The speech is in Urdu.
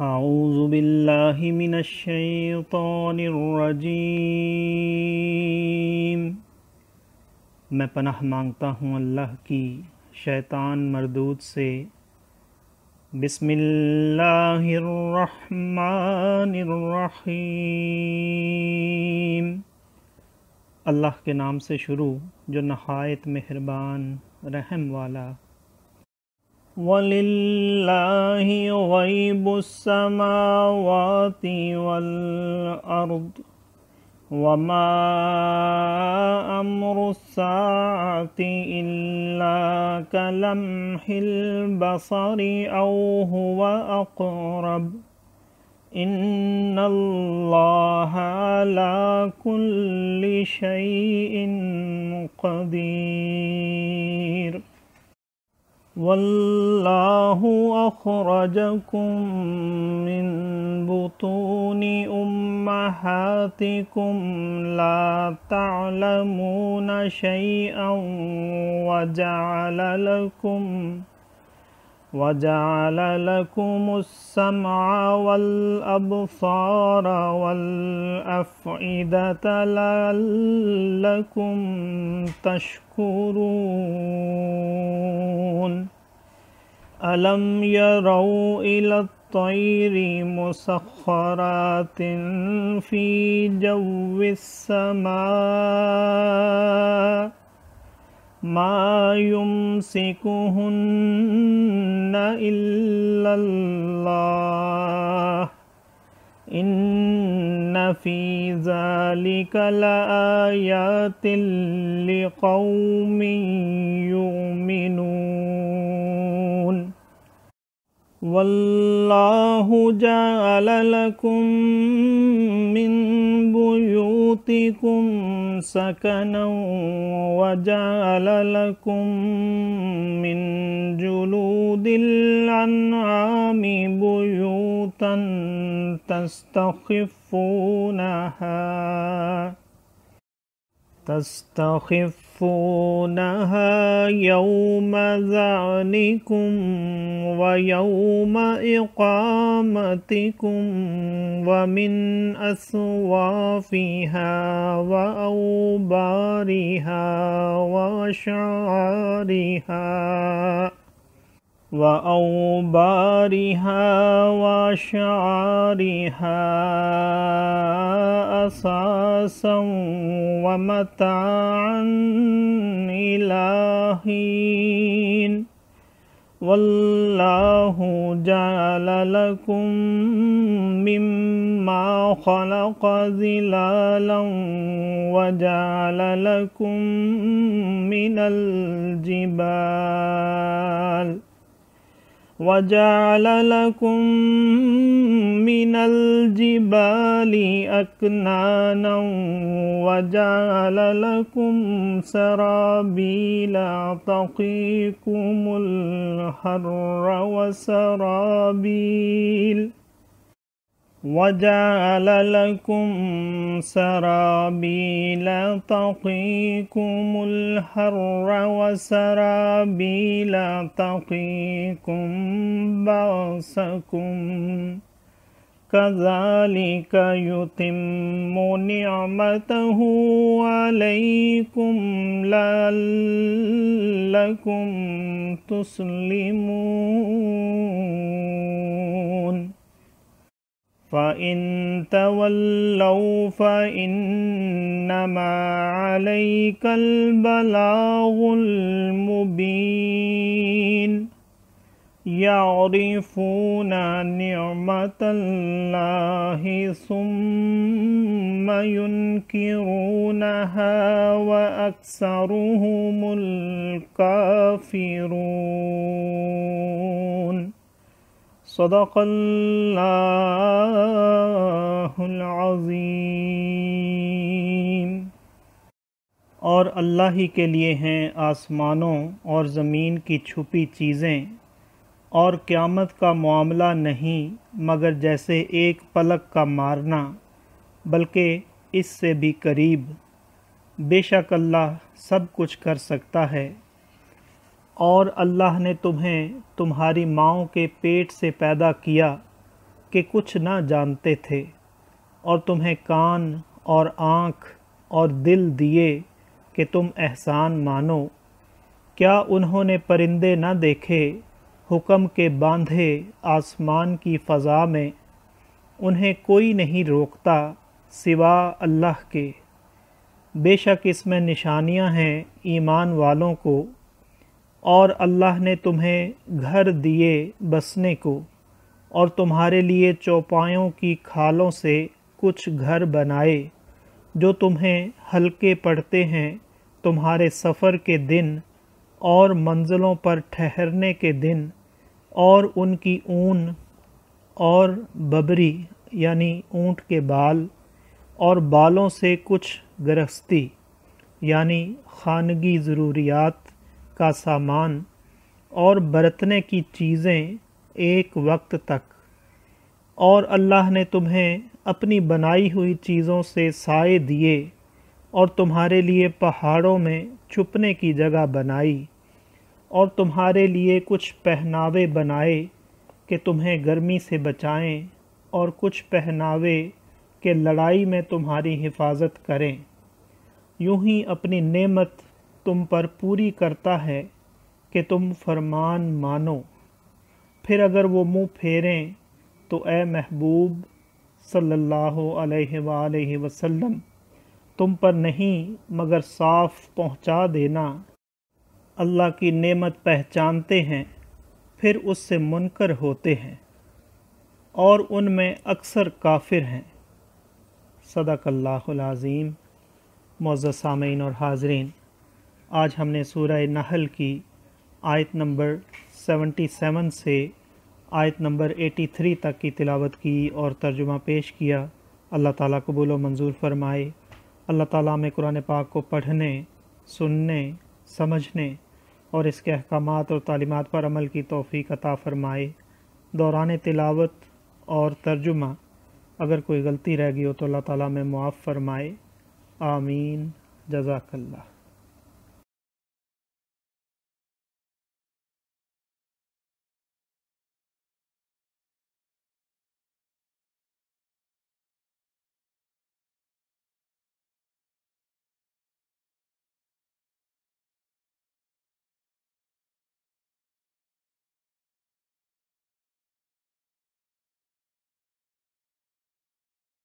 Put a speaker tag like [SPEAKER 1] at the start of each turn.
[SPEAKER 1] اعوذ باللہ من الشیطان الرجیم۔ میں پناہ مانگتا ہوں اللہ کی شیطان مردود سے۔ بسم اللہ الرحمن الرحیم۔ اللہ کے نام سے شروع جو نہایت مہربان رحم والا۔ وَلِلَّهِ غَيْبُ السَّمَاوَاتِ وَالْأَرْضِ وَمَا أَمْرُ السَّاعَةِ إِلَّا كَلَمْحِ الْبَصَرِ أَوْ هُوَ أَقْرَبُ إِنَّ اللَّهَ عَلَى كُلِّ شَيْءٍ قَدِيرٌ۔ وَاللَّهُ أَخْرَجَكُم مِّن بُطُونِ أُمَّهَاتِكُمْ لَا تَعْلَمُونَ شَيْئًا وَجَعَلَ لَكُمُ السَّمْعَ وَالْأَبْصَارَ وَالْأَفْئِدَةَ لَعَلَّكُمْ تَشْكُرُونَ۔ أَلَمْ يَرَوْا إِلَى الطَّيْرِ مُسَخَّرَاتٍ فِي جَوِّ السَّمَاءِ مَا يُمْسِكُهُنَّ إِلَّا اللَّهُ إِنَّ فِي ذَلِكَ لَآيَاتٍ لِقَوْمٍ يُؤْمِنُونَ۔ وَاللَّهُ جَعَلَ لَكُم مِّن بُيُوتِكُمْ سَكَنًا وَجَعَلَ لَكُم مِّن جُلُودِ الْأَنْعَامِ بُيُوتًا تستخفونها يوم ظعنكم ويوم إقامتكم ومن أصوافها وأوبارها وأشعارها أثاثا ومتاعا إلى حين۔ والله جعل لكم مما خلق ظلالا وجعل لكم من الجبال أكنانا وجعل لكم سرابيل تقيكم الحر وسرابيل تقيكم بأسكم كذلك يتم نعمته عليكم لعلكم تسلمون۔ فَإِن تَوَلَّوْا فَإِنَّمَا عَلَيْكَ الْبَلَاغُ الْمُبِينُ۔ يَعْرِفُونَ نِعْمَةَ اللَّهِ ثُمَّ يُنْكِرُونَهَا وَأَكْثَرُهُمُ الْكَافِرُونَ۔ صدق اللہ العظیم۔ اور اللہ ہی کے لیے ہیں آسمانوں اور زمین کی چھپی چیزیں، اور قیامت کا معاملہ نہیں مگر جیسے ایک پلک کا مارنا، بلکہ اس سے بھی قریب۔ بے شک اللہ سب کچھ کر سکتا ہے۔ اور اللہ نے تمہیں تمہاری ماؤں کے پیٹ سے پیدا کیا کہ کچھ نہ جانتے تھے، اور تمہیں کان اور آنکھ اور دل دیے کہ تم احسان مانو۔ کیا انہوں نے پرندے نہ دیکھے حکم کے باندھے آسمان کی فضا میں؟ انہیں کوئی نہیں روکتا سوا اللہ کے۔ بے شک اس میں نشانیاں ہیں ایمان والوں کو، اور اللہ نے تمہیں گھر دیے بسنے کو، اور تمہارے لیے چوپایوں کی کھالوں سے کچھ گھر بنائے جو تمہیں ہلکے پڑتے ہیں تمہارے سفر کے دن اور منزلوں پر ٹھہرنے کے دن، اور ان کی اون اور ببری یعنی اونٹ کے بال اور بالوں سے کچھ گرہستی یعنی خانگی ضروریات کا سامان اور برتنے کی چیزیں ایک وقت تک۔ اور اللہ نے تمہیں اپنی بنائی ہوئی چیزوں سے سائے دیے اور تمہارے لیے پہاڑوں میں چھپنے کی جگہ بنائی، اور تمہارے لیے کچھ پہناوے بنائے کہ تمہیں گرمی سے بچائیں، اور کچھ پہناوے کہ لڑائی میں تمہاری حفاظت کریں۔ یوں ہی اپنی نعمت تم پر پوری کرتا ہے کہ تم فرمان مانو۔ پھر اگر وہ منہ پھیریں تو اے محبوب صلی اللہ علیہ وآلہ وسلم تم پر نہیں مگر صاف پہنچا دینا۔ اللہ کی نعمت پہچانتے ہیں پھر اس سے منکر ہوتے ہیں، اور ان میں اکثر کافر ہیں۔ صدق اللہ العظیم۔ معزز سامعین اور حاضرین، آج ہم نے سورہ نحل کی آیت نمبر 77 سے آیت نمبر 83 تک کی تلاوت کی اور ترجمہ پیش کیا۔ اللہ تعالیٰ قبول و منظور فرمائے۔ اللہ تعالیٰ ہمیں قرآن پاک کو پڑھنے، سننے، سمجھنے اور اس کے احکامات اور تعلیمات پر عمل کی توفیق عطا فرمائے۔ دوران تلاوت اور ترجمہ اگر کوئی غلطی رہ گئی ہو تو اللہ تعالیٰ ہمیں معاف فرمائے۔ آمین۔ جزاک اللہ۔